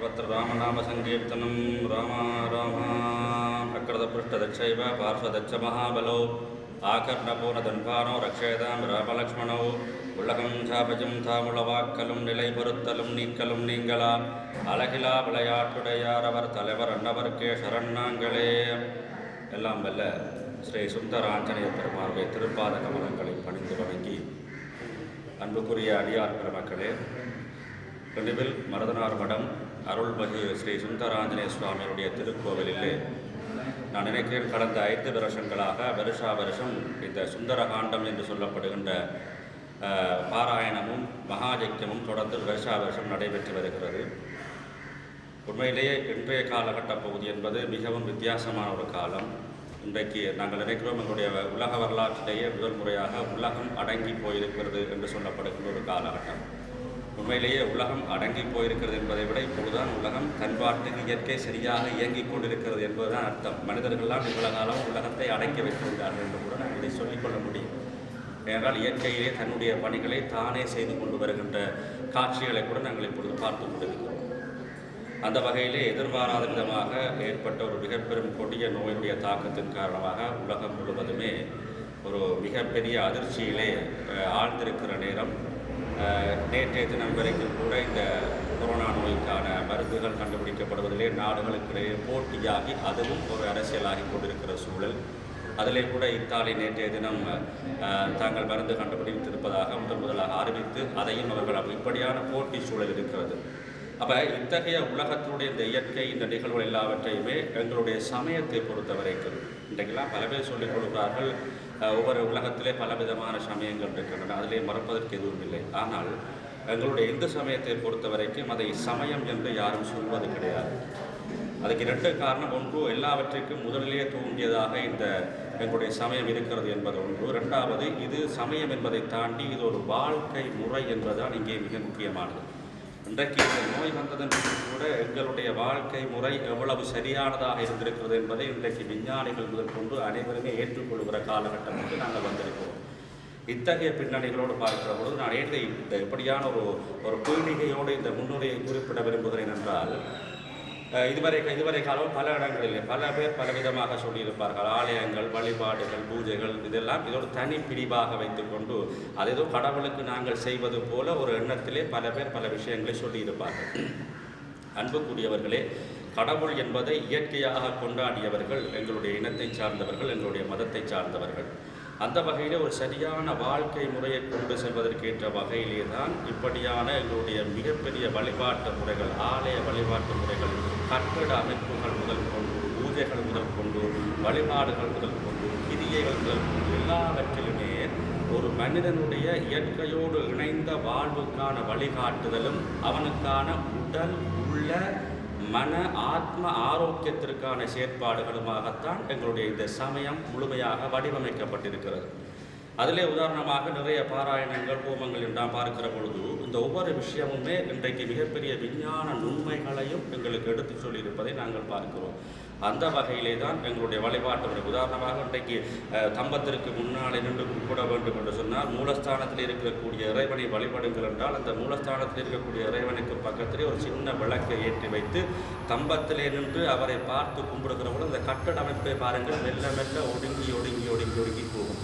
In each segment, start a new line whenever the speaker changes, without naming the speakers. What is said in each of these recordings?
सर्वत्र रामनामसङ्कीर्तनं राम राम अकृतपृष्ठदक्षैव पार्श्वदच्च महाबलौ आकर्णपूर्णधन्वानो रक्षेतां रामलक्ष्मणौ உலகம் சாபஜம் தாமுளவாக்கலும் நிலை பொறுத்தலும் நீக்கலும் நீங்களா அழகிலா விளையாட்டுடையார் அவர் தலைவர் அன்னவர்க்கே சரணாங்களே. எல்லாம் வல்ல ஸ்ரீ சுந்தர ஆஞ்சநேய பெருமானுடைய திருப்பாத கமலங்களை பணிந்து வணங்கி அன்புக்குரிய அடியார் பெருமக்களே, திண்டுவில் மருதனார் மடம் அருள்மிகு ஸ்ரீ சுந்தர ஆஞ்சநேய சுவாமியுடைய திருக்கோவிலிலே நான் நினைக்கிறேன் கடந்த 5 வருஷங்களாக வருஷம் இந்த சுந்தரகாண்டம் என்று சொல்லப்படுகின்ற பாராயணமும் மகாஜக்கியமும் தொடர்ந்து வருஷம் நடைபெற்று வருகிறது. உண்மையிலேயே இன்றைய காலகட்ட பகுதி என்பது மிகவும் வித்தியாசமான ஒரு காலம். இன்றைக்கு நாங்கள் நினைக்கிறோம் எங்களுடைய உலக வரலாற்றிலேயே முதல் முறையாக உலகம் அடங்கி போயிருக்கிறது என்று சொல்லப்படுகின்ற ஒரு காலகட்டம். உண்மையிலேயே உலகம் அடங்கி போயிருக்கிறது என்பதை விட இப்பொழுதுதான் உலகம் தன்பாட்டுக்கு இயற்கை சரியாக இயங்கிக் கொண்டிருக்கிறது என்பதுதான் அர்த்தம். மனிதர்கள்லாம் இவ்வளவு காலம் உலகத்தை அடக்கி வைத்திருந்தார்கள் என்று கூட நாங்கள் இதை சொல்லிக்கொள்ள முடியும். ஏனென்றால் இயற்கையிலே தன்னுடைய பணிகளை தானே செய்து கொண்டு வருகின்ற காட்சிகளை கூட நாங்கள் இப்பொழுது பார்த்து கொண்டிருக்கிறோம். அந்த வகையிலே எதிர்பாராத விதமாக ஏற்பட்ட ஒரு மிகப்பெரும் கொடிய நோயினுடைய தாக்கத்தின் காரணமாக உலகம் முழுவதுமே ஒரு மிகப்பெரிய அதிர்ச்சியிலே ஆழ்ந்திருக்கிற நேரம். நேற்றைய தினம் வரைக்கும் கூட இந்த கொரோனா நோய்க்கான மருந்துகள் கண்டுபிடிக்கப்படுவதிலே நாடுகளுக்கிடையே போட்டியாகி அதுவும் ஒரு அரசியலாகி கொண்டிருக்கிற சூழல். அதிலே கூட இத்தாலி நேற்றைய தினம் தாங்கள் மருந்து கண்டுபிடித்திருப்பதாக முதலாக அறிவித்து அதையும் அவர்கள் இப்படியான போட்டி சூழல் இருக்கிறது. அப்போ இத்தகைய உலகத்தினுடைய இந்த இயற்கை இந்த நிகழ்வுகள் எல்லாவற்றையுமே எங்களுடைய சமயத்தை பொறுத்த வரைக்கும் இன்றைக்கெல்லாம் பல பேர் சொல்லிக் கொடுக்கிறார்கள். ஒவ்வொரு உலகத்திலே பலவிதமான சமயங்கள் இருக்கின்றன, அதிலே மறப்பதற்கு எதுவும் இல்லை. ஆனால் எங்களுடைய இந்து சமயத்தை பொறுத்த வரைக்கும் அதை சமயம் என்று யாரும் சொல்வது கிடையாது. அதுக்கு 2 காரணம். ஒன்று, எல்லாவற்றிற்கும் முதலிலே தோன்றியதாக இந்த எங்களுடைய சமயம் இருக்கிறது என்பது ஒன்று. 2வது, இது சமயம் என்பதை தாண்டி இது ஒரு வாழ்க்கை முறை என்பதுதான் இங்கே மிக முக்கியமானது. இன்றைக்கு இந்த நோய் வந்ததன் கூட எங்களுடைய வாழ்க்கை முறை எவ்வளவு சரியானதாக இருந்திருக்கிறது என்பதை இன்றைக்கு விஞ்ஞானிகள் முதல் கொண்டு அனைவருமே ஏற்றுக்கொள்கிற காலகட்டத்துக்கு நாங்கள் வந்திருக்கிறோம். இத்தகைய பின்னணிகளோடு பார்க்கிற பொழுது நான் இந்த எப்படியான ஒரு பீடிகையோடு இந்த முன்னுரையை குறிப்பிட விரும்புகிறேன் என்றால், இதுவரை காலம் பல இடங்களில் பல பேர் பலவிதமாக சொல்லியிருப்பார்கள். ஆலயங்கள், வழிபாடுகள், பூஜைகள் இதெல்லாம் இதோடு தனி பிரிவாக வைத்துக்கொண்டு அதேதோ கடவுளுக்கு நாங்கள் செய்வது போல ஒரு எண்ணத்திலே பல பேர் பல விஷயங்களை சொல்லியிருப்பார்கள். அன்புக்குரியவர்களே, கடவுள் என்பதை இயற்கையாக கொண்டாடியவர்கள் எங்களுடைய இனத்தை சார்ந்தவர்கள், எங்களுடைய மதத்தை சார்ந்தவர்கள். அந்த வகையிலே ஒரு சரியான வாழ்க்கை முறையை கொண்டு செல்வதற்கேற்ற வகையிலே தான் இப்படியான எங்களுடைய மிகப்பெரிய வழிபாட்டு முறைகள், ஆலய வழிபாட்டு முறைகள், கட்டட அமைப்புகள் முதல் கொண்டு, பூஜைகள் முதல் கொண்டு, வழிபாடுகள் முதல் கொண்டு, கிரியைகள் முதல் கொண்டு எல்லாவற்றிலுமே ஒரு மனிதனுடைய இயற்கையோடு இணைந்த வாழ்வுக்கான வழிகாட்டுதலும் அவனுக்கான உடல் உள்ள மன ஆத்ம ஆரோக்கியத்திற்கான செயற்பாடுகளுமாகத்தான் எங்களுடைய இந்த சமயம் முழுமையாக வடிவமைக்கப்பட்டிருக்கிறது. அதிலே உதாரணமாக நிறைய பாராயணங்கள், ஹோமங்கள் என்றால் பார்க்கிற பொழுது இந்த ஒவ்வொரு விஷயமுமே இன்றைக்கு மிகப்பெரிய விஞ்ஞான நுண்மைகளையும் எங்களுக்கு எடுத்து சொல்லியிருப்பதை நாங்கள் பார்க்கிறோம். அந்த வகையிலே தான் எங்களுடைய வழிபாட்டு உதாரணமாக இன்றைக்கு தம்பத்திற்கு முன்னாலே நின்று கும்பிட வேண்டும் என்று சொன்னால் மூலஸ்தானத்தில் இருக்கக்கூடிய இறைவனை வழிபடுங்கள் என்றால் அந்த மூலஸ்தானத்தில் இருக்கக்கூடிய இறைவனுக்கு பக்கத்திலே ஒரு சின்ன விளக்கை ஏற்றி வைத்து தம்பத்திலே நின்று அவரை பார்த்து கும்பிடுகிற பொழுது அந்த கட்டட அமைப்பை பாருங்கள், மெல்ல மெல்ல ஒடுங்கி போகும்.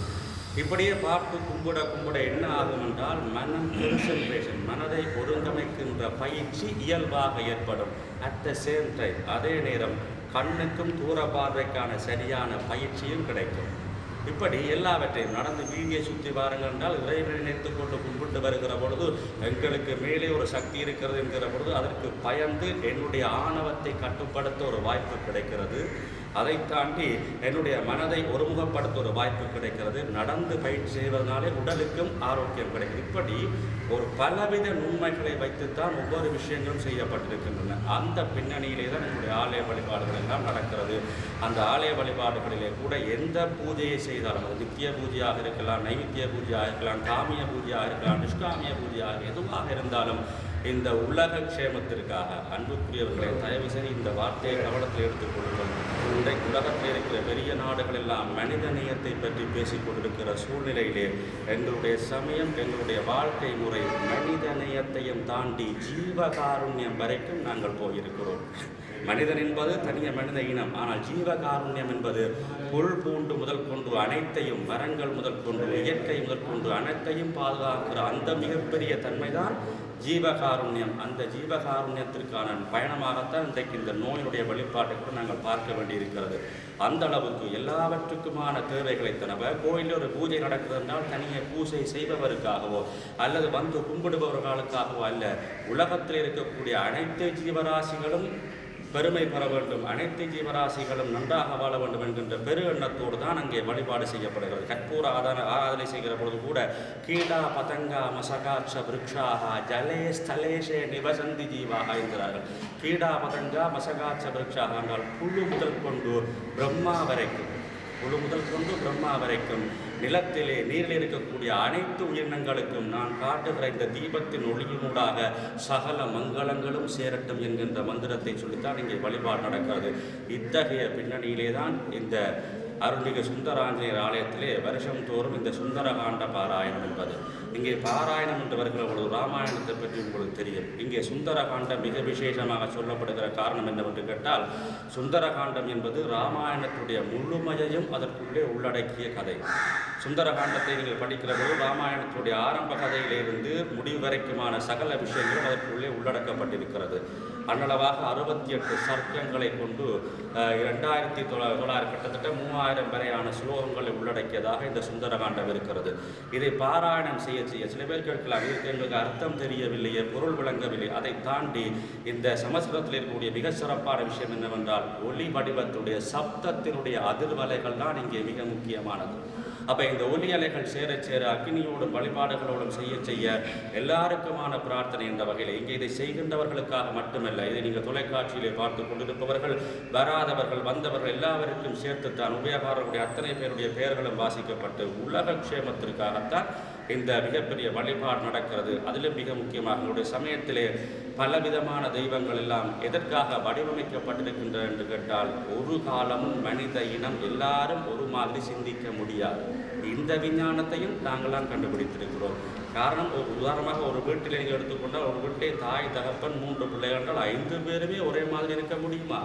இப்படியே பார்த்து கும்பிட என்ன ஆகும் என்றால் மனம் கான்சன்ட்ரேஷன், மனதை ஒருங்கமைக்கின்ற பயிற்சி இயல்பாக ஏற்படும். அட் த சேம் டைம் அதே நேரம் கண்ணுக்கும் தூர பார்வைக்கான சரியான பயிற்சியும் கிடைக்கும். இப்படி எல்லாவற்றையும் நடந்து வீதியை சுற்றி பாருங்கள் என்றால் இறைவனை நினைத்து கொண்டு கும்பிட்டு வருகிற பொழுது எங்களுக்கு மேலே ஒரு சக்தி இருக்கிறது என்கிற பொழுது அதற்கு பயந்து என்னுடைய ஆணவத்தை கட்டுப்படுத்த ஒரு வாய்ப்பு கிடைக்கிறது. அதை தாண்டி என்னுடைய மனதை ஒருமுகப்படுத்த ஒரு வாய்ப்பு கிடைக்கிறது. நடந்து பயிற்சி செய்வதனாலே உடலுக்கும் ஆரோக்கியம் கிடைக்கிறது. இப்படி ஒரு பலவித நுண்மைகளை வைத்துத்தான் ஒவ்வொரு விஷயங்களும் செய்யப்பட்டிருக்கின்றன. அந்த பின்னணியிலே தான் என்னுடைய ஆலய வழிபாடுகள் எல்லாம் நடக்கிறது. அந்த ஆலய வழிபாடுகளிலே கூட எந்த பூஜையை செய்தாலும், அது நித்திய பூஜையாக இருக்கலாம், நைமித்திய பூஜையாக இருக்கலாம், காமிய பூஜையாக இருக்கலாம், நிஷ்காமிய பூஜையாக எதுவாக இருந்தாலும் இந்த உலக க்ஷேமத்திற்காக அன்புக்குரியவர்களை தயவு செய்து இந்த வார்த்தையை கவனத்தில் எடுத்துக்கொள்ளுங்கள். இன்றைக்கு உலகத்தில் இருக்கிற பெரிய நாடுகள் எல்லாம் மனித நேயத்தை பற்றி பேசிக் கொண்டிருக்கிற சூழ்நிலையிலே எங்களுடைய சமயம், எங்களுடைய வாழ்க்கை முறை மனித நேயத்தையும் தாண்டி ஜீவகாருண்யம் வரைக்கும் நாங்கள் போயிருக்கிறோம். மனிதன் என்பது தனிய மனித இனம். ஆனால் ஜீவகாருண்யம் என்பது புல் பூண்டு முதல் கொண்டு அனைத்தையும், மரங்கள் முதல் கொண்டு இயற்கை முதல் கொண்டு அனைத்தையும் பாதுகாக்கிற அந்த மிகப்பெரிய தன்மைதான் ஜீவகாருண்யம். அந்த ஜீவகாருண்யத்திற்கான பயணமாகத்தான் இன்றைக்கு இந்த நோயினுடைய வெளிப்பாட்டை கூட நாங்கள் பார்க்க வேண்டியிருக்கிறது. அந்த அளவுக்கு எல்லாவற்றுக்குமான தேவைகளை தனவ கோயிலில் ஒரு பூஜை நடக்கிறது என்றால் தனியே பூஜை செய்பவருக்காகவோ அல்லது வந்து கும்பிடுபவர்களுக்காகவோ அல்ல, உலகத்தில் இருக்கக்கூடிய அனைத்து ஜீவராசிகளும் பெருமை பெற வேண்டும், அனைத்து ஜீவராசிகளும் நன்றாக வாழ வேண்டும் என்கின்ற பெரு எண்ணத்தோடு தான் அங்கே வழிபாடு செய்யப்படுகிறது. கற்பூர ஆராதனை செய்கிற பொழுது கூட கீடா பதங்கா மசகாட்ச விருக்ஷாக ஜலே ஸ்தலேஷே நிவசந்தி ஜீவாக என்கிறார்கள். கீடா பதங்கா மசகாட்ச விருக்ஷாக என்றால் புழு முதல் கொண்டு பிரம்மா வரைக்கும், புழு முதல் கொண்டு பிரம்மா வரைக்கும் நிலத்திலே நீரில் இருக்கக்கூடிய அனைத்து உயிரினங்களுக்கும் நான் காட்டுகிற இந்த தீபத்தின் ஒளியினூடாக சகல மங்களங்களும் சேரட்டும் என்கின்ற மந்திரத்தை சொல்லித்தான் இங்கே வழிபாடு நடக்கிறது. இத்தகைய பின்னணியிலே தான் இந்த அருள்மிகு சுந்தராஞ்சநேயர் ஆலயத்திலே வருஷம் தோறும் இந்த சுந்தரகாண்ட பாராயணம் என்பது. இங்கே பாராயணம் என்று வருகிற பொழுது ராமாயணத்தை பற்றி உங்களுக்கு தெரியும். இங்கே சுந்தரகாண்டம் மிக விசேஷமாக சொல்லப்படுகிற காரணம் என்னவென்று கேட்டால், சுந்தரகாண்டம் என்பது ராமாயணத்துடைய முழுமையையும் அதற்குள்ளே உள்ளடக்கிய கதை. சுந்தரகாண்டத்தை நீங்கள் படிக்கிற போது ராமாயணத்துடைய ஆரம்ப கதையிலிருந்து முடிவு வரைக்குமான சகல விஷயங்களும் அதற்குள்ளே உள்ளடக்கப்பட்டிருக்கிறது. அன்னளவாக 68 சர்க்கங்களை கொண்டு 2900 கிட்டத்தட்ட 3000 வரையான ஸ்லோகங்களை உள்ளடக்கியதாக இந்த சுந்தரகாண்டம் இருக்கிறது. இதை பாராயணம் செய்ய சில பேர் கேட்கலாம், இதற்கு எங்களுக்கு அர்த்தம் தெரியவில்லையே, பொருள் விளங்கவில்லை. அதை தாண்டி இந்த சமஸ்கிருதத்தில் இருக்கக்கூடிய மிக சிறப்பான விஷயம் என்னவென்றால், ஒலி வடிவத்துடைய சப்தத்தினுடைய அதிர்வலைகள் தான் இங்கே மிக முக்கியமானது. அப்போ இந்த ஒலி அலைகள் சேர சேர அக்னியோடும் வழிபாடுகளோடும் செய்ய எல்லாருக்குமான பிரார்த்தனை என்ற வகையில் இங்கே இதை செய்கின்றவர்களுக்காக மட்டுமல்ல, இதை நீங்கள் தொலைக்காட்சியிலே பார்த்து கொண்டிருப்பவர்கள், வராதவர்கள், வந்தவர்கள் எல்லாவருக்கும் சேர்த்துத்தான் உபயோகருடைய அத்தனை பேருடைய பெயர்களும் வாசிக்கப்பட்டு உலக க்ஷேமத்திற்காகத்தான் இந்த மிகப்பெரிய வழிபாடு நடக்கிறது. அதிலும் மிக முக்கியமாக எங்களுடைய சமயத்திலே பலவிதமான தெய்வங்கள் எல்லாம் எதற்காக வடிவமைக்கப்பட்டிருக்கின்றன என்று கேட்டால், ஒரு காலமும் மனித இனம் எல்லாரும் ஒரு மாதிரி சிந்திக்க முடியாது. இந்த விஞ்ஞானத்தையும் நாங்களாம் கண்டுபிடித்திருக்கிறோம். காரணம், ஒரு உதாரணமாக ஒரு வீட்டில் நீங்கள் எடுத்துக்கொண்டால், ஒரு வீட்டிலே தாய், தகப்பன், 3 பிள்ளைகள் என்றால் 5 பேருமே ஒரே மாதிரி இருக்க முடியுமா?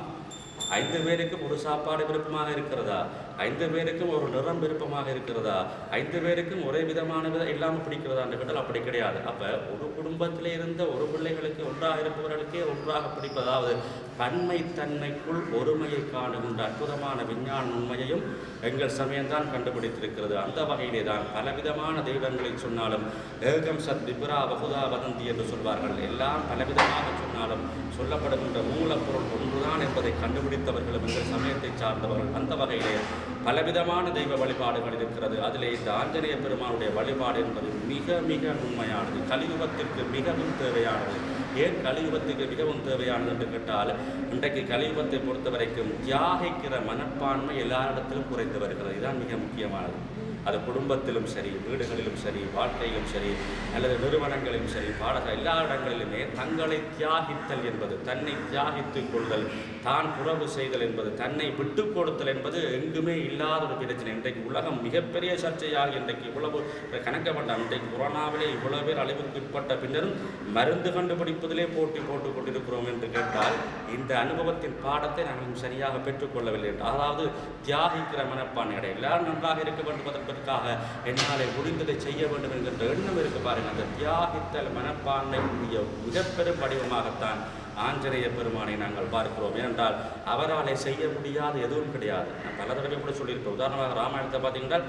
5 பேருக்கும் ஒரு சாப்பாடு விருப்பமாக இருக்கிறதா? 5 பேருக்கும் ஒரு நிறம் விருப்பமாக இருக்கிறதா? 5 பேருக்கும் ஒரே விதமான இல்லாமல் பிடிக்கிறதா என்று கேட்டால் அப்படி கிடையாது. அப்போ ஒரு குடும்பத்திலே இருந்த ஒரு பிள்ளைகளுக்கு ஒன்றாக இருப்பவர்களுக்கே ஒன்றாக பிடிப்பதாவது தன்மைக்குள் ஒருமையை காணுகின்ற அற்புதமான விஞ்ஞான உண்மையையும் எங்கள் சமயம்தான் கண்டுபிடித்திருக்கிறது. அந்த வகையிலே தான் பலவிதமான தெய்வங்களை சொன்னாலும் ஏகம் சத் விபுரா வகுதா வதந்தி என்று சொல்வார்கள். எல்லாம் பலவிதமாக சொன்னாலும் சொல்லப்படுகின்ற மூலப்பொருள் ஒன்றுதான் என்பதை கண்டுபிடித்தவர்களும் எங்கள் சமயத்தை சார்ந்தவர்கள். அந்த வகையிலே பலவிதமான தெய்வ வழிபாடுகள் இருக்கிறது. அதிலே இந்த ஆஞ்சநேய பெருமானுடைய வழிபாடு என்பது மிக மிக உண்மையானது, கலியுகத்திற்கு மிகவும் தேவையானது. ஏன் கலியுகத்துக்கு மிகவும் தேவையானது என்று கேட்டால், இன்றைக்கு கலியுகத்தை பொறுத்த வரைக்கும் தியாகிக்கிற மனப்பான்மை எல்லாரிடத்திலும் குறைந்து வருகிறது. இதுதான் மிக முக்கியமானது. அது குடும்பத்திலும் சரி, வீடுகளிலும் சரி, வாழ்க்கையிலும் சரி, அல்லது நிறுவனங்களிலும் சரி, எல்லா இடங்களிலுமே தங்களை தியாகித்தல் என்பது, தன்னை தியாகித்துக் கொள்தல், தான் புறவு செய்தல் என்பது, தன்னை விட்டு கொடுத்தல் என்பது எங்குமே இல்லாத ஒரு பிரச்சனை. இன்றைக்கு உலகம் மிகப்பெரிய சர்ச்சையாக இன்றைக்கு இவ்வளவு கணக்கப்பட்ட, இன்றைக்கு கொரோனாவிலே இவ்வளவு பேர் அழிவுக்கு உட்பட்ட பின்னரும் மருந்து கண்டுபிடிப்பதிலே போட்டி போட்டுக் கொண்டிருக்கிறோம் என்று கேட்டால், இந்த அனுபவத்தின் பாடத்தை நாங்கள் சரியாக பெற்றுக்கொள்ளவில்லை. அதாவது தியாகிக்கிற மனப்பான்மை, எல்லாரும் நன்றாக இருக்க வேண்டும், என்னாலே முடிந்ததை செய்ய வேண்டும் என்கின்ற எண்ணம் இருக்கு பாருங்கள். அந்த தியாகித்தல் மனப்பான்மையுடைய மிகப்பெரும் வடிவமாகத்தான் ஆஞ்சநேய பெருமானை நாங்கள் பார்க்கிறோம். ஏனென்றால் அவராலே செய்ய முடியாத எதுவும் கிடையாது. நான் பல தடவை கூட சொல்லியிருக்கேன். உதாரணமாக ராமாயணத்தை பார்த்தீங்கன்னா,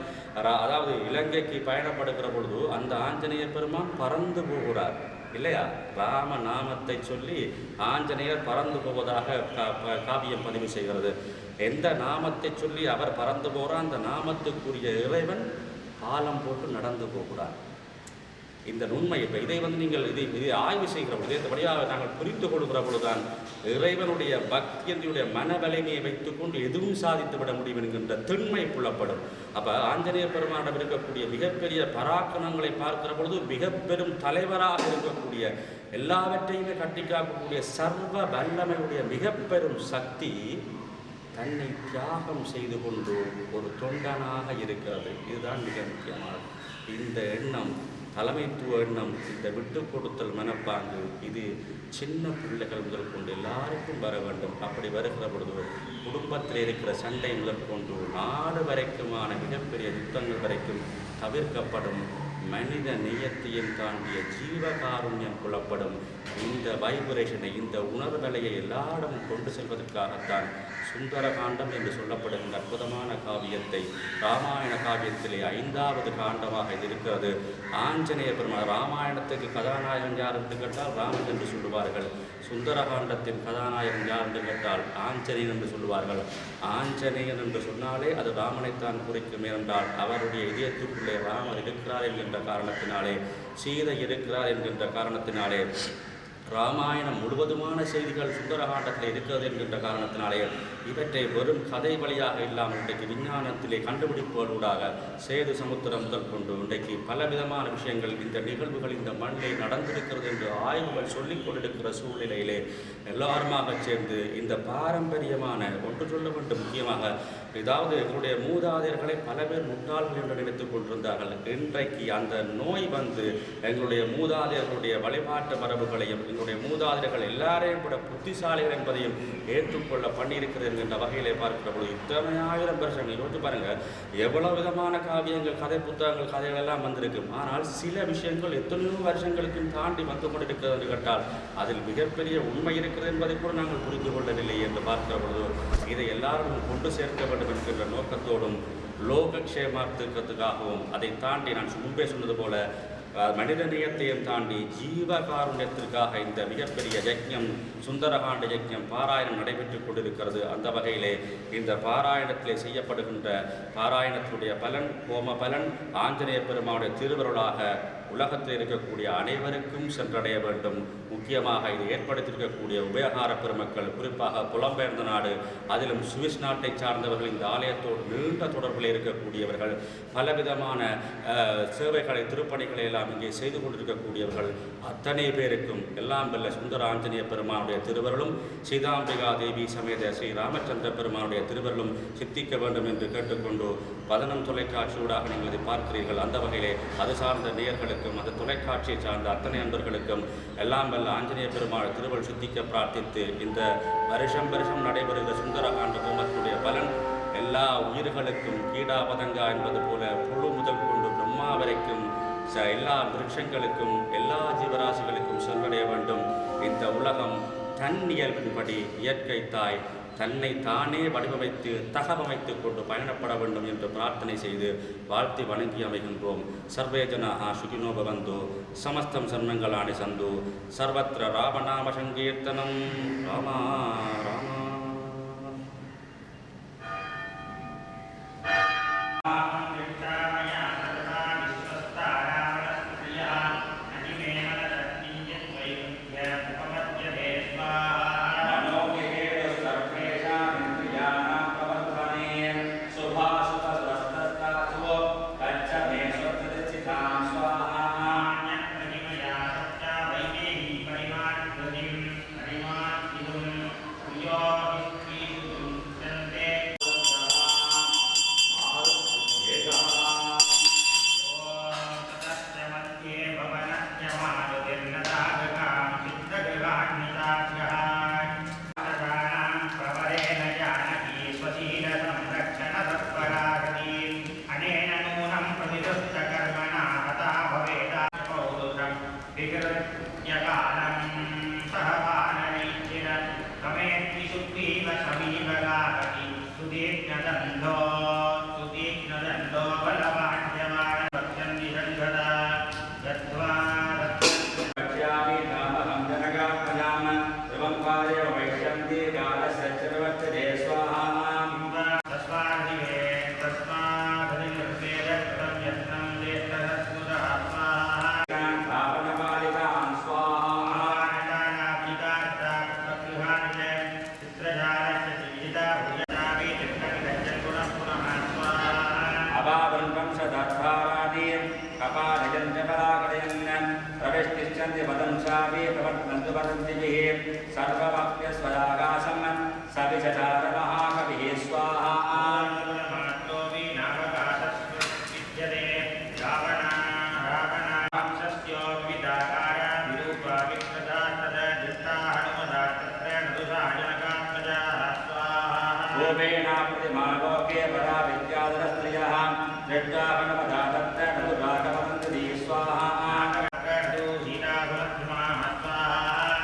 அதாவது இலங்கைக்கு பயணப்படுகிற பொழுது அந்த ஆஞ்சநேய பெருமான் பறந்து போகிறார் இல்லையா? ராம நாமத்தை சொல்லி ஆஞ்சநேயர் பறந்து போவதாக காவியம் பதிவு செய்கிறது. எந்த நாமத்தை சொல்லி அவர் பறந்து போகிறார், அந்த நாமத்துக்குரிய இறைவன் பாலம் போட்டு நடந்து போகிறார். இந்த நுண்மை. இப்போ இதை நீங்கள் இதை ஆய்வு செய்கிற பொழுது இந்த வழியாக நாங்கள் புரிந்து கொள்கிற பொழுதுதான் இறைவனுடைய பக்தியனுடைய மன வலிமையை வைத்துக்கொண்டு எதுவும் சாதித்து விட முடியும் என்கின்ற திண்மை புலப்படும். அப்போ ஆஞ்சநேய பெருமானிடம் இருக்கக்கூடிய மிகப்பெரிய பராக்கிரமங்களை பார்க்கிற பொழுது மிக பெரும் தலைவராக இருக்கக்கூடிய எல்லாவற்றையுமே கட்டி காக்கக்கூடிய சர்வ வல்லமையுடைய மிக பெரும் சக்தி தன்னை தியாகம் செய்து கொண்டு ஒரு தொண்டனாக இருக்கிறது. இதுதான் மிக முக்கியமானது. இந்த எண்ணம், தலைமைத்துவ எண்ணம், இந்த விட்டு கொடுத்தல் மனப்பாங்கு, இது சின்ன பிள்ளைகள் முதல் கொண்டு எல்லாருக்கும் வர வேண்டும். அப்படி வருகிற பொழுது குடும்பத்தில் இருக்கிற சண்டை முதல் கொண்டு நாடு வரைக்குமான மிகப்பெரிய யுத்தங்கள் வரைக்கும் தவிர்க்கப்படும். மனித நேயத்தையும் தாண்டிய ஜீவகாருண்யம் புலப்படும். இந்த வைப்ரேஷனை, இந்த உணர்வலையை எல்லாரிடமும் கொண்டு செல்வதற்காகத்தான் சுந்தரகாண்டம் என்று சொல்லப்படுகின்ற அற்புதமான காவியத்தை ராமாயண காவியத்திலே 5வது காண்டமாக இது இருக்கிறது. ஆஞ்சநேய பெருமாள் ராமாயணத்துக்கு கதாநாயகன் யார் என்று கேட்டால் ராமன் என்று சொல்லுவார்கள். சுந்தரகாண்டத்தின் கதாநாயகன் யார் என்று கேட்டால் ஆஞ்சநேயன் என்று சொல்லுவார்கள். ஆஞ்சநேயன் என்று சொன்னாலே அது ராமனைத்தான் குறிக்கும். என்றால் அவருடைய இதயத்துக்குள்ளே ராமர் இருக்கிறார் என்கின்ற காரணத்தினாலே, சீதை இருக்கிறார் என்கின்ற காரணத்தினாலே, ராமாயணம் முழுவதுமான செய்திகள் சுந்தரகாண்டத்தில் இருக்கிறது என்கின்ற காரணத்தினாலே இவற்றை வெறும் கதை வழியாக இல்லாமல் இன்றைக்கு விஞ்ஞானத்திலே கண்டுபிடிப்போடாக சேது சமுத்திரம் முதல் கொண்டு இன்றைக்கு பலவிதமான விஷயங்கள், இந்த நிகழ்வுகள் இந்த மண்ணிலே நடந்திருக்கிறது என்று ஆய்வுகள் சொல்லிக் கொண்டிருக்கிற சூழ்நிலையிலே எல்லாருமாக சேர்ந்து இந்த பாரம்பரியமான ஒன்று சொல்ல வேண்டும். முக்கியமாக ஏதாவது எங்களுடைய மூதாதையர்களை பல பேர் முட்டாள்கள் என்று நினைத்துக் கொண்டிருந்தார்கள். இன்றைக்கு அந்த நோய் வந்து எங்களுடைய மூதாதையர்களுடைய வழிபாட்டு மரபுகளையும் எங்களுடைய மூதாதையர்கள் எல்லாரையும் கூட புத்திசாலிகள் என்பதையும் ஏற்றுக்கொள்ள பண்ணியிருக்கிறது என்கின்ற வகையிலே பார்க்கிற பொழுது இத்தனை ஆயிரம் வருஷங்கள் யோசிச்சு பாருங்க, எவ்வளவு விதமான காவியங்கள், கதை புத்தகங்கள், கதைகள் எல்லாம் வந்திருக்கும். ஆனால் சில விஷயங்கள் எத்தனையோ வருஷங்களுக்கும் தாண்டி வந்து கொண்டிருக்கிறது என்று கேட்டால் அதில் மிகப்பெரிய உண்மை இருக்கிறது என்பதை கூட நாங்கள் புரிந்து கொள்ளவில்லை என்று பார்க்கிற பொழுது இதை எல்லாரும் கொண்டு சேர்க்க வேண்டும் என்கின்ற நோக்கத்தோடும் லோகக்ஷேமத்துக்காகவும் அதை தாண்டி நான் முன்பே சொன்னது போல மனித நேயத்தையும் தாண்டி ஜீவகாருண்யத்திற்காக இந்த மிகப்பெரிய யஜ்ஞம், சுந்தரகாண்ட யஜ்ஞம் பாராயணம் நடைபெற்றுக் கொண்டிருக்கிறது. அந்த வகையிலே இந்த பாராயணத்திலே செய்யப்படுகின்ற பாராயணத்தினுடைய பலன், ஹோம பலன் ஆஞ்சநேய பெருமானுடைய திருவருளாக உலகத்தில் இருக்கக்கூடிய அனைவருக்கும் சென்றடைய வேண்டும். முக்கியமாக இது ஏற்படுத்தியிருக்கக்கூடிய உபயோகார பெருமக்கள், குறிப்பாக புலம்பெயர்ந்த நாடு, அதிலும் சுவிஸ் நாட்டை சார்ந்தவர்கள், இந்த ஆலயத்தோடு நீண்ட தொடர்பில் இருக்கக்கூடியவர்கள், பலவிதமான சேவைகளை, திருப்பணிகளை எல்லாம் இங்கே செய்து கொண்டிருக்கக்கூடியவர்கள் அத்தனை பேருக்கும் எல்லாம் வல்ல சுந்தர ஆஞ்சநேய பெருமானுடைய திருவருளும் சீதாம்பிகா தேவி சமேத ஸ்ரீ ராமச்சந்திர பெருமானுடைய திருவருளும் சித்திக்க வேண்டும் என்று கேட்டுக்கொண்டு பதனம் தொலைக்காட்சியூடாக நீங்கள் இதை பார்க்கிறீர்கள். அந்த வகையிலே அது சார்ந்த நேயர்களுக்கும் அந்த தொலைக்காட்சியை சார்ந்த அத்தனை நண்பர்களுக்கும் எல்லாம் வல்ல ஆஞ்சநேய பெருமாள் திருவருள் சித்திக்க பிரார்த்தித்து இந்த வருஷம் நடைபெறுகிற சுந்தரகாண்ட ஹோமத்தினுடைய பலன் எல்லா உயிர்களுக்கும் கீடாபதங்கா என்பது போல புழு முதல் கொண்டு பிரம்மா வரைக்கும் எல்லா விருட்சங்களுக்கும் எல்லா ஜீவராசிகளுக்கும் சென்றடைய வேண்டும். இந்த உலகம் தன் இயல்பின்படி இயற்கை தாய் தன்னை தானே வடிவமைத்து தகவமைத்துக் கொண்டு பயணப்பட வேண்டும் என்று பிரார்த்தனை செய்து வாழ்த்தி வணங்கி அமைகின்றோம். சர்வே ஜனாஹ சுகினோ பவந்து, சமஸ்தம் சன்மங்களானி சந்து, சர்வத்திர ராமநாம சங்கீர்த்தனம். ராமா ராமா
Yo
वदन्तिभिः सर्वमप्यस्वदाकाशं सविचचारमहाकविः स्वाहा प्रतिमालोके परा विद्याधरस्त्रियः दृष्टाहनुमदा तत्र नदुरागमन्ति स्वाहा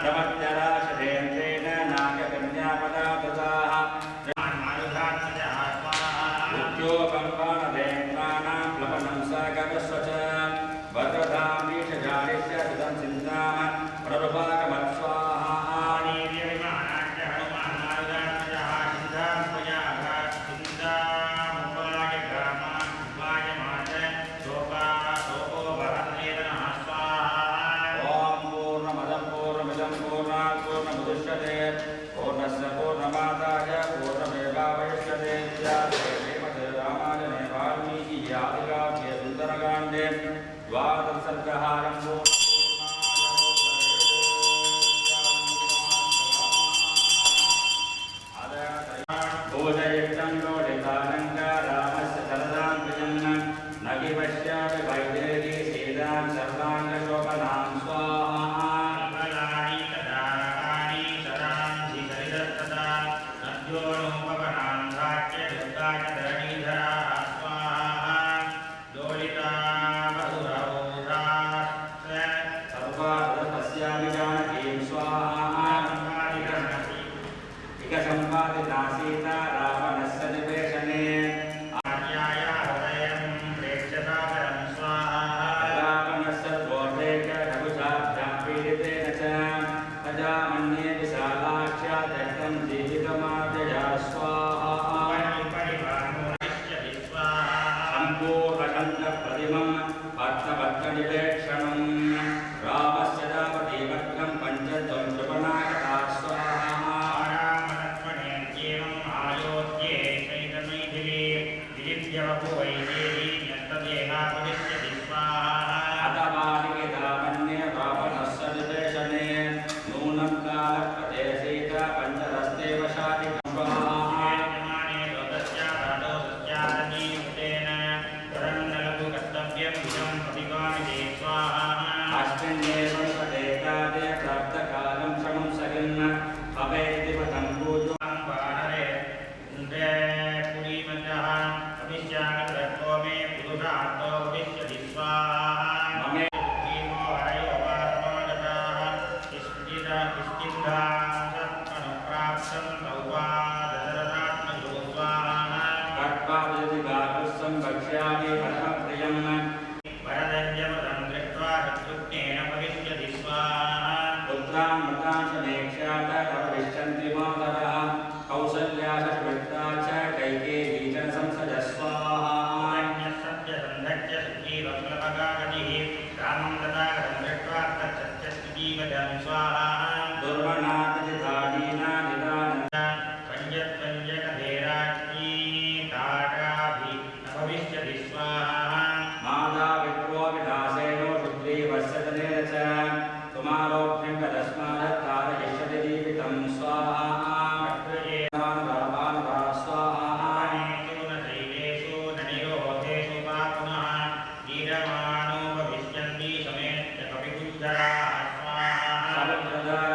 प्रमत्यराशेन्द्रेण नागकन्यापदा ददाः उद्योगम्पानदेन्द्राणां प्लवनं सागरस्व च वज्रधामीशजालिस्य सुतं चिन्ताः प्ररूपाकमत्स्वाहा पूर्णस्य पूर्णमादाय पूर्णमेवावशिष्यते श्रीमते रामायणे वाल्मीकि आदिकाव्ये सुन्दरकाण्डे द्वादशसर्गहारं भोजयिष्टं लोलितालङ्का रामस्य सरदां प्रियं न विपश्यामि वैदेही सीतां सर्वाङ्गशोभनां स्वाहा संपादिता रावणस्य निवेशने आर्याया हृदयं प्रेक्ष्यसागरं स्वाहा रावणस्य द्वोर्धेक रघुशाभ्यां पीडितेन च अजामन्ये विशालाक्ष्या त्यक्तं जीवितमाद्यया स्वाहा सम्पूर्णचन्द्रप्रतिमं भक्तभक्तनिवेक्षणं रामस्य जापतीमग्नं पञ्चत्वं कृपणागता स्वाहा अतमानिकेतामन्ये रावणस्य निवेशने नूनं कालप्रदेशेत पञ्चरस्तेव शाटिकं अस्मिन्नेव सदेकादे प्राप्तकालं श्रमं सगन् अवेदिवतं पूजो भक्ष्यामि परमप्रियं वरदञ्जमदं दृष्ट्वा तृप्तेन भविष्यति स्वाहा पुत्रान् मृतान् समेक्ष्यात भविष्यन्ति मातरः कौसल्या सुमित्रा च कैकेयी च संसदः स्वाहा सत्यसन्धस्य सुखीवल्लभगागतिः रामं तथागतं दृष्ट्वा तच्छस्यजीवजं स्वाहा दुर्मणातिधानीना निदानन्द पञ्चत्वञ्जकधेराज्ञी ताटाभि भविष्यति स्वाहा माता विप्रो विदासेनो शुद्रीवस्य जनेन च कुमारोऽभ्यं कदस्मात् कारयिष्यति जीवितं स्वाहा स्वाहा शैलेषु न निरोधेषु वा पुनः वीरमाणो भविष्यन्ति समेत्य कविगुज्जराः स्वाहा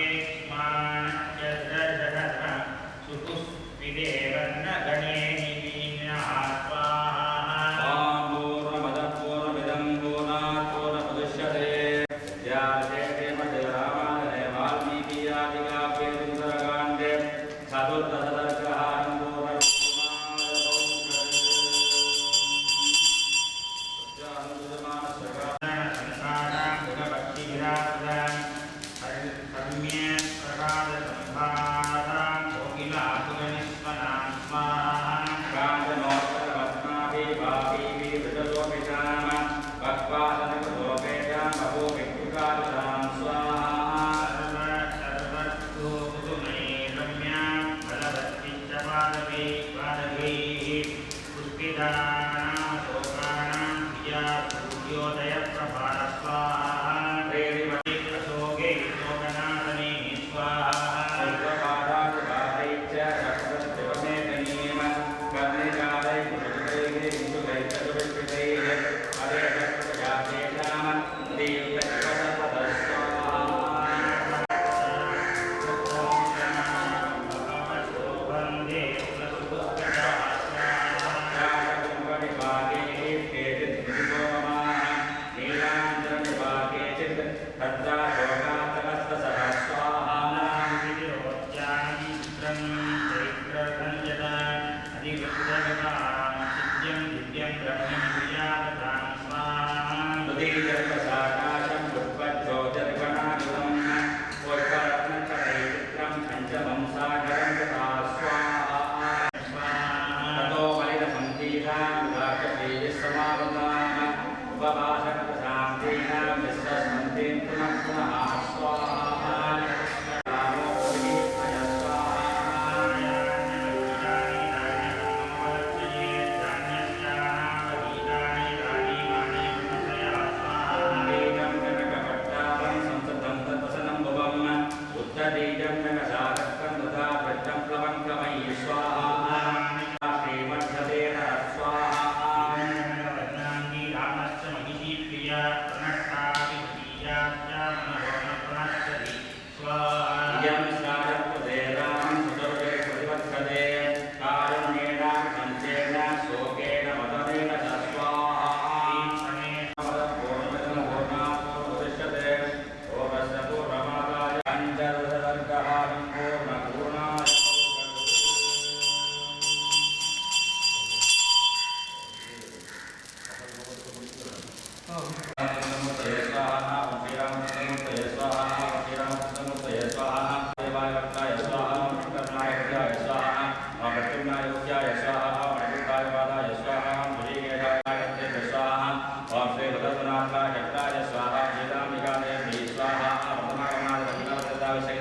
अवेक्ष्मान्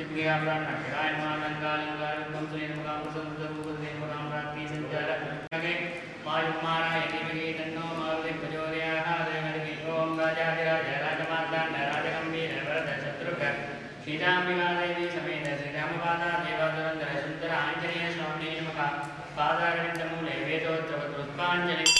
सिद्धियाप्राण नक्षराय नमः लंकालंकारं सुनेनमगाम संतरूपदेनमगाम प्राप्ति संचारके वायुमाराय देवगे तन्नो मारुति प्रचोदयात् देवगे ओम राजाधिराज राजमार्तांड राजगंभीर वरद शत्रुघ्न श्रीरामिका देवी समेत श्रीरामपादा देवासुरंदर सुंदर आंजनेय स्वामी नमः पादारविंदमूले वेदोत्तम पुष्पांजलि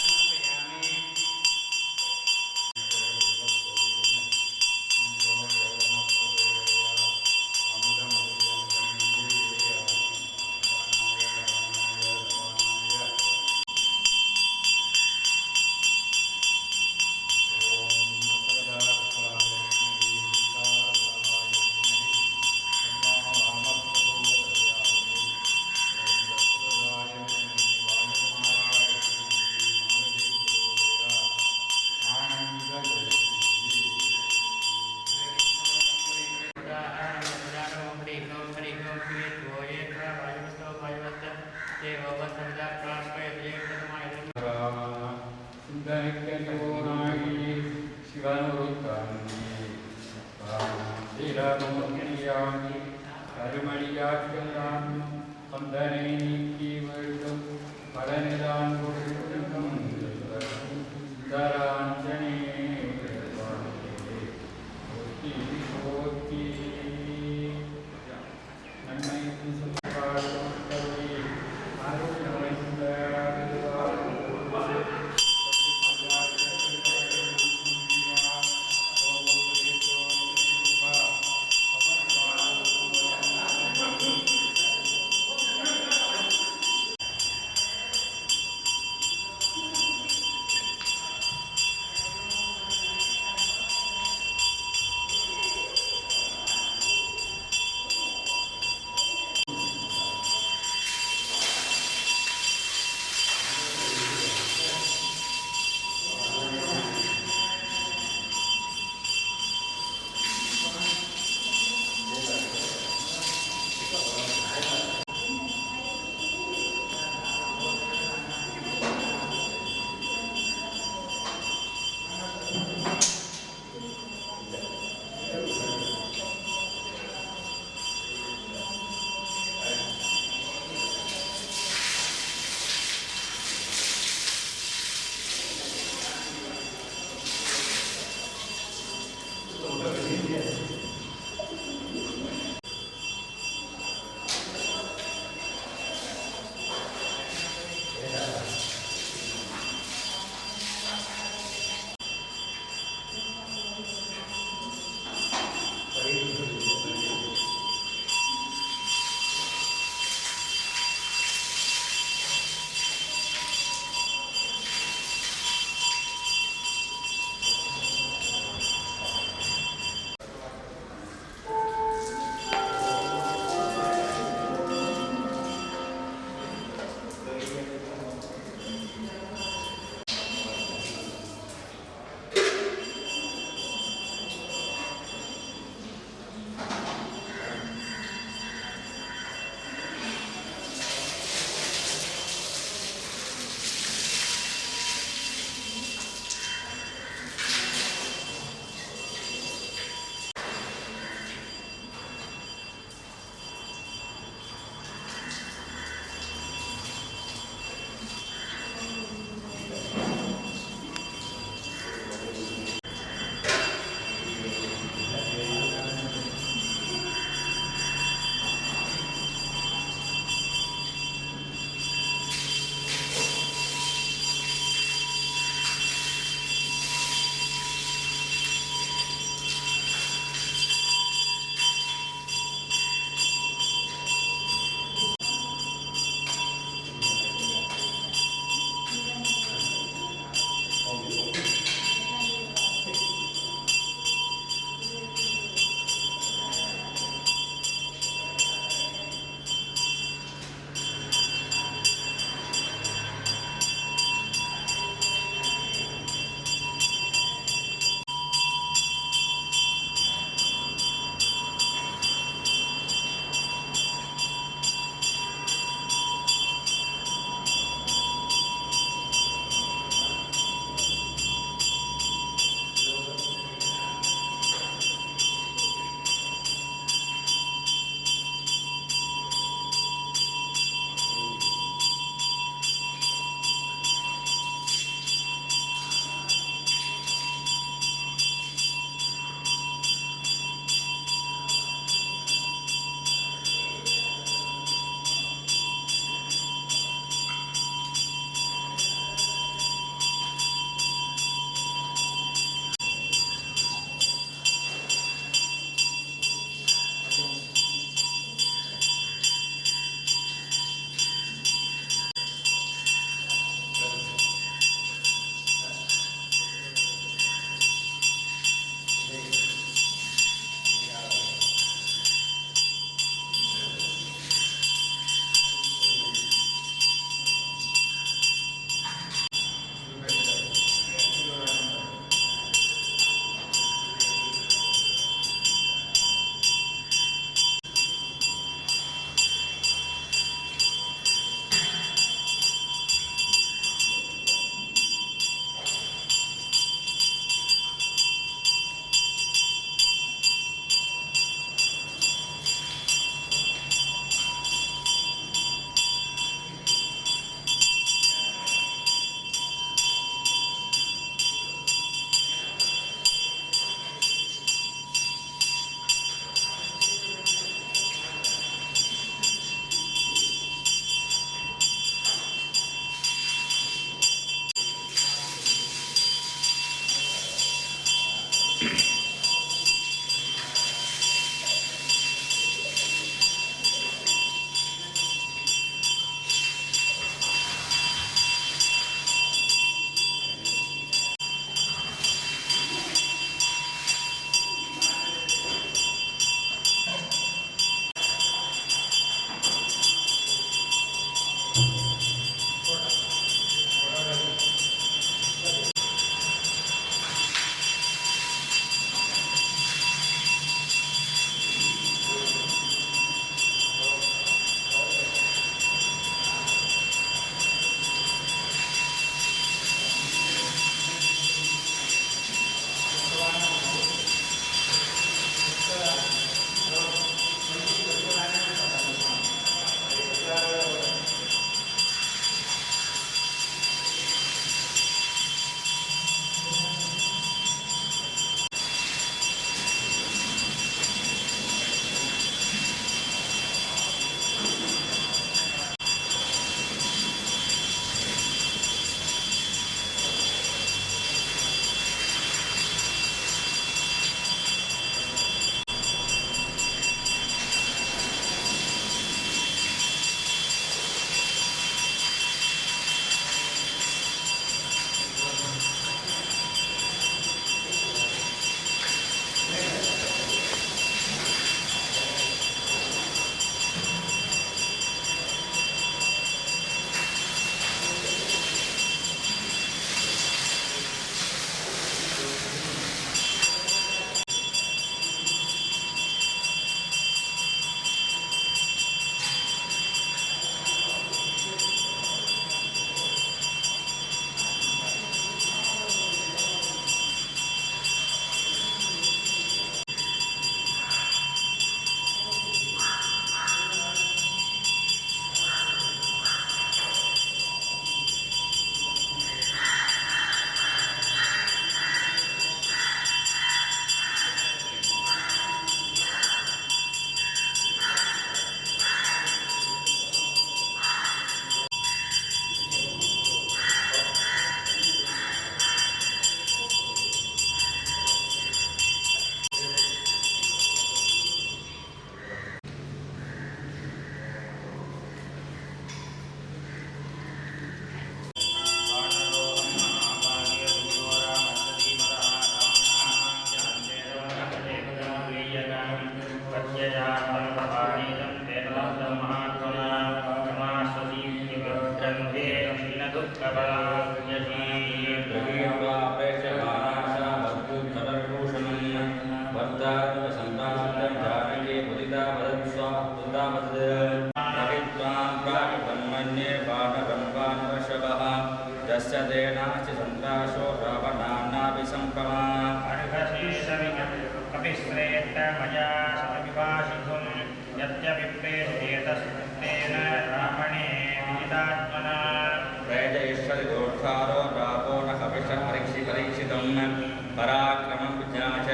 पराक्रमं ज्ञाच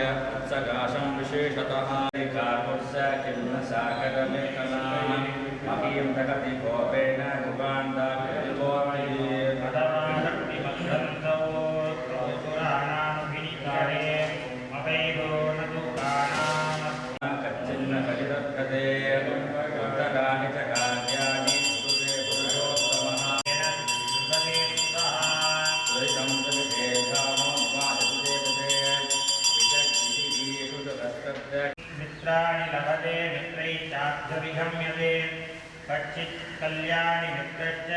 सगाशं विशेषतः सागरमेकनां महीं प्रगति गोपेन कच्चिन्न कलिदर्कते उत्तराणि च कार्याणि
मित्राणि लभते मित्रैश्चाभ्यभिगम्यते कच्चित् कल्याणि मित्रश्च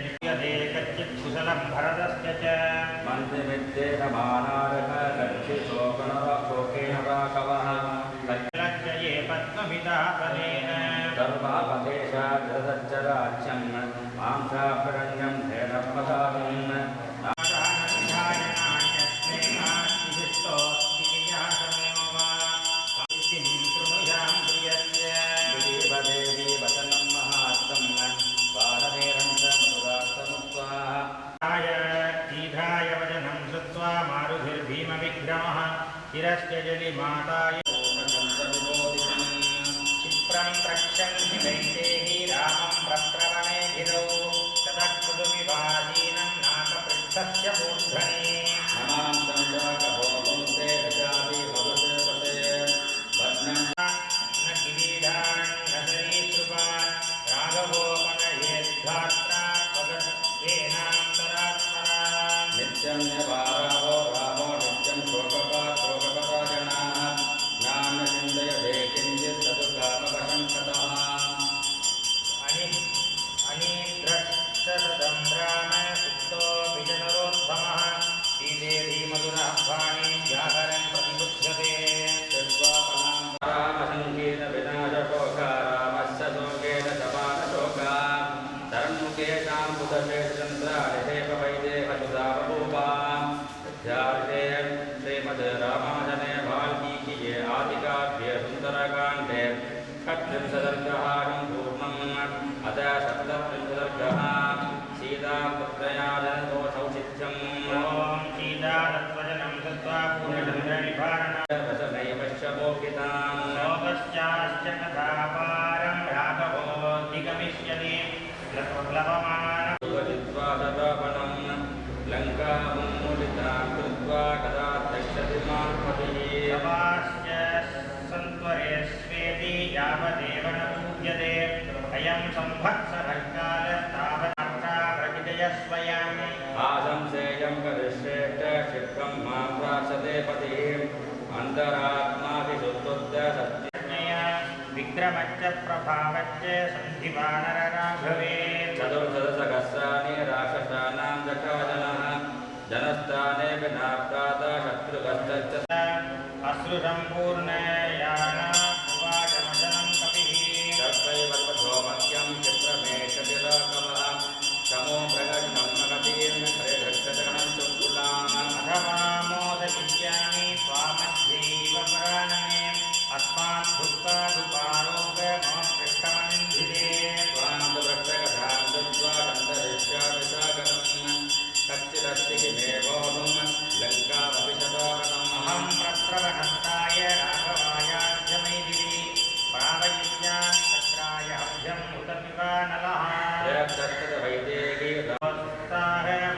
लिप्यते कच्चित् कुशलं भरतस्य च
मन्त्रिमित्येन मानारः शोकेन राघवः
लक्ष्ये पद्ममितः पदेन
सर्वापदेशाद्रतच्चराच्यं मांसाभरण्यं धेनपदातम्
माताय क्षिप्रं प्रक्षन्ति वैदेही रामं प्रप्रवणे गिरौ तदत्पुदुमिवादीनं नाकपृष्ठस्य मूर्धनि
नमां चन्द्राकभोगुंसे रजाति भवते वर्णं
न किरीटान् न सरीसृपान् राघवोपनयेद्धात्रा पदस्तेनान्तरात्मना
नित्यं न्यवारावो रामो नित्यं शोकपा जनाः नान्य चिन्तयते किञ्चित् तदुकामवशं ततः
अनिद्रष्टसदं राम सुप्तोऽपि जनरोत्तमः सीते धीमधुराह्वानि व्याहरन् प्रतिबुध्यते
रामसङ्गीत विनाशशोका रामस्य शोकेन समानशोका तन्मुखेषां बुधशेषचन्द्राणि देववैदेहसुधावभूपा विद्यार्थे श्रीमद् रामायणे वाल्मीकिये आदिकाव्ये सुन्दरकाण्डे षट्त्रिंशदर्गः सम्पूर्णम् अथ सप्तत्रिंशदर्गः सीतापुत्रयादनदोषौचित्यम्
ॐ सीतादत्वजनं दत्त्वा पूर्णचन्द्रनिवारणं
वसनैव शमोकिताम्
लोकश्चाश्च कथापारं राघवोऽधिगमिष्यति लवमानं
जित्वा सदापनं लङ्कामुन्मूलितां कृत्वा कदा द्रक्ष्यति मां
सभाश्च सन्त्वरेष्वेति यावदेव न पूज्यते अयं संवत्सरकाल तावत्रा प्रविजय स्वयम्
आशंसेयं करिष्येत क्षिप्रं मां प्रासते पतिम् अन्तरात्माभिशुद्धुद्ध सत्यज्ञया
विक्रमच्च प्रभावच्च सन्धिवानरराघवे
चतुर्शतसहस्राणि राक्षसानां जटाजनः जनस्थाने विनाप्राता शत्रुकश्च
अश्रुसम्पूर्णयाना उवाचमशनं कपिः
तत्रैव सोमख्यं चित्रमेषतिराकवः समो प्रगण्णं नगतीर्न हरिभक्तचरणं चुक्कुलाम्
अथवा मोदयिष्यामि त्वामध्यैव पराणमे अस्मात् भुक्तादुपारोग मम पृष्ठमनिन्दिते
त्वां तु भ्रष्टकथां दत्त्वा कन्तरिष्यामि सागरम् कच्चिदस्ति किमेवोऽहं लङ्कामपि शतावनम्
अहं प्रप्रवहन्ताय राघवायाज्यमैदिली प्रावयिष्यामि तत्राय हव्यम् उत पिबानलः
वैदेही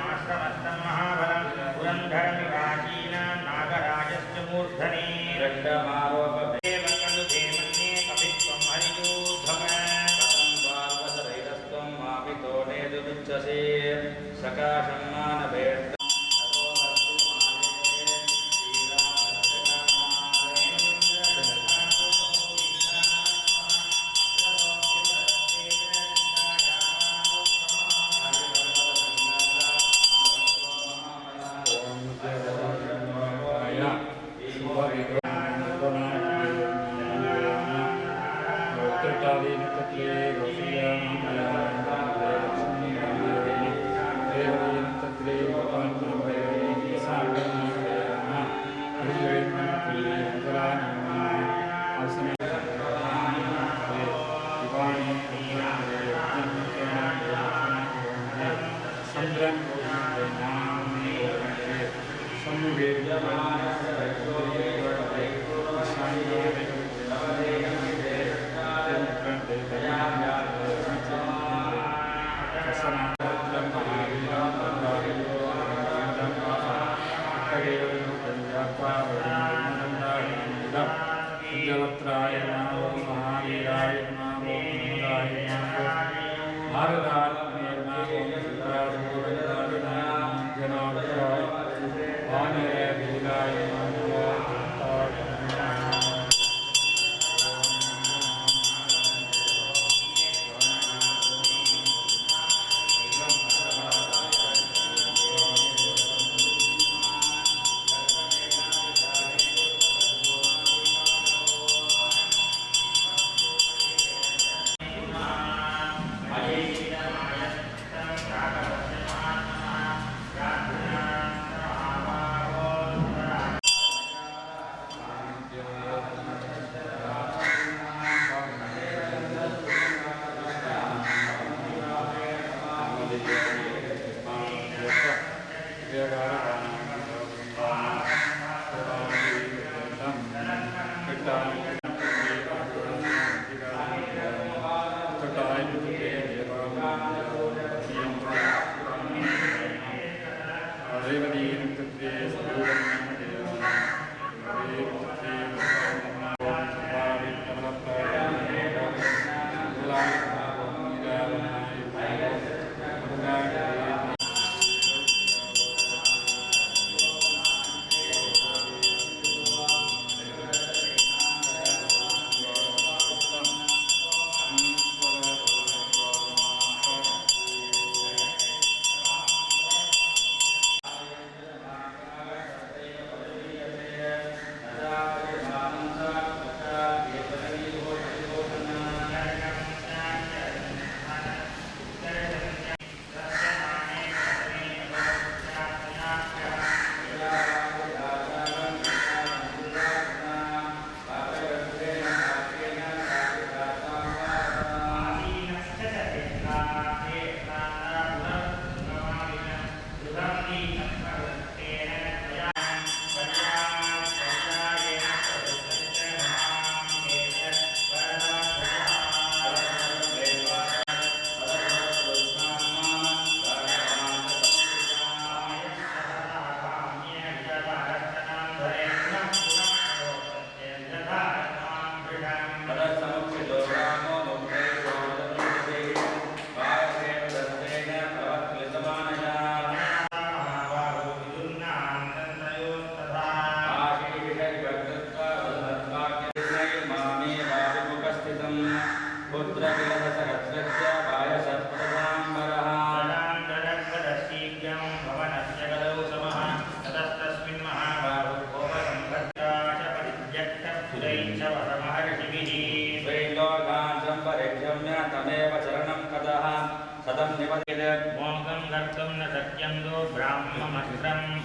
माश्रमस्तं महाबलं पुरन्धरमिवाचीनां नागराजस्य मूर्धनि देव कलुधे मन्ये कवित्वं हरियूधव
कथं पार्वतरैरस्त्वं मापितो नेतुमिच्छसि सकाशं मानवेत्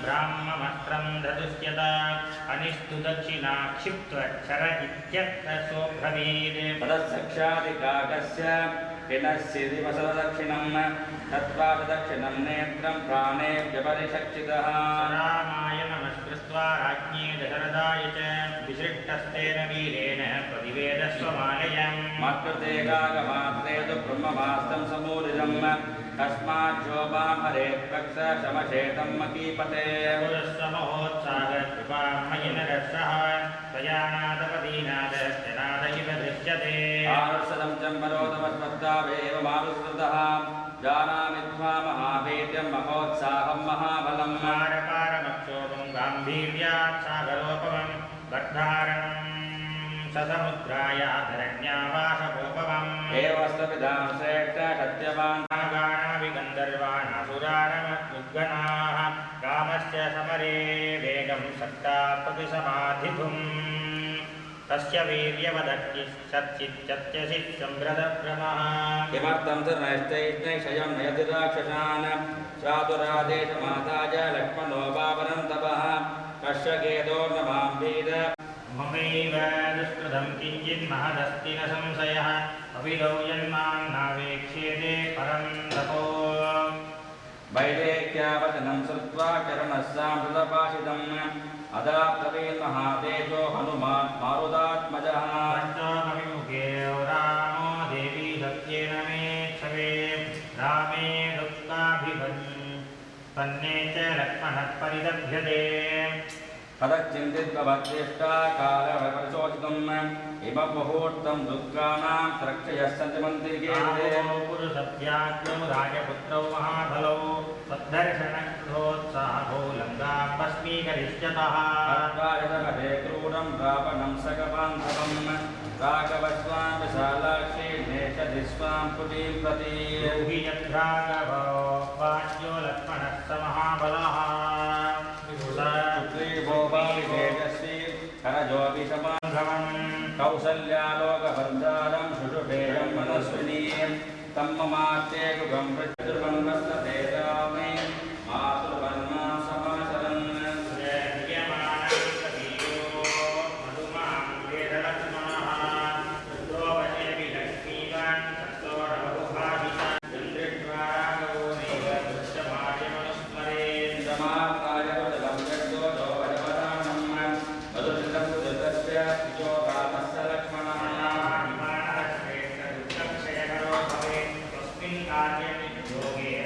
ब्राह्ममस्त्रं ददुष्यत अनिस्तु दक्षिणा क्षिप्त्वक्षर इत्यर्थसोऽब्रवीत्
तदस्साक्षादिकाकस्य हिनस्यदिवसदक्षिणं तत्त्वा दक्षिणं नेत्रं प्राणे व्यपरिषक्षितः
रामाय नमस्कृत्वा राज्ञे दशरथाय च विसृष्टस्तेन वीरेण प्रतिवेदस्वमालयम् मत्कृते गागमात्रे तु ब्रह्मवास्तं समूलितं तस्माज्जोपां हरेत्पक्ष शमशेतं मकीपते पुरस्समहोत्साहकृपामयिनरसः स्वयानादपदीनादश्चनाद इव दृश्यते आरुषदं चम्बरोदमस्मद्दावेव मारुस्मृतः जानामि त्वा महावेद्यं महोत्साहं महाबलं मारकारमक्षोभं गाम्भीर्यात् सागरोपमं वर्धारणं ससमुद्राय धरण्यावासपोपमम् एवस्तविदां श्रेष्ठ सत्यवान् गन्धर्वाणासुरानमुद्गणाः कामस्य समरे वेगं सक्ता प्रतिसमाधितुम् तस्य वीर्यवदक्ति सच्चित्यत्यसि सम्भ्रतभ्रमः किमर्थं तु नैष्टैष्णैषयं नयति राक्षसान् चातुरादेशमाताय लक्ष्मणो वावनं तपः पश्यगेदो न मां वीर ममैव दुष्कृतं किञ्चिन्महदस्ति न संशयः अविदौ यन्मां नावेक्ष्येते परं तपो वैलेख्यावचनं श्रुत्वा चरणस्सामृतपाशितम् अदाप्तवेन्महातेजो हनुमान् मारुतात्मजः पञ्चमविमुखे रामो देवी सत्येन मे छवे रामे दुःखाभिवन् तन्ने च लक्ष्मणः परिदभ्यते
कदचिन्तिद्भवद्येष्टा कालप्रचोदितम् इमं मुहूर्तं दुर्गाणां रक्षयस्सन्ति मन्दिरे
पुरुषत्याज्ञो राजपुत्रौ महाबलौ तद्धर्षणक्रोत्साहो लङ्काभस्मीकरिष्यतः
अद्वायतमहे क्रूरं रावणं सगबान्धवं राघवस्वां विशालाक्षी नेषधि स्वां कुटीं प्रति
योगी यद्राघवो वाच्यो लक्ष्मणः स महाबलः
सुग्रीवो बालिवेदस्वी करजोऽभिषमाघवम् कौसल्यालोकबन्धारं शुशुभेयं मनस्विनीं तं ममार्ते गुगं प्रचुर्वन्वस्ततेजामि मातुर्वर्मा समाचरन्
योगे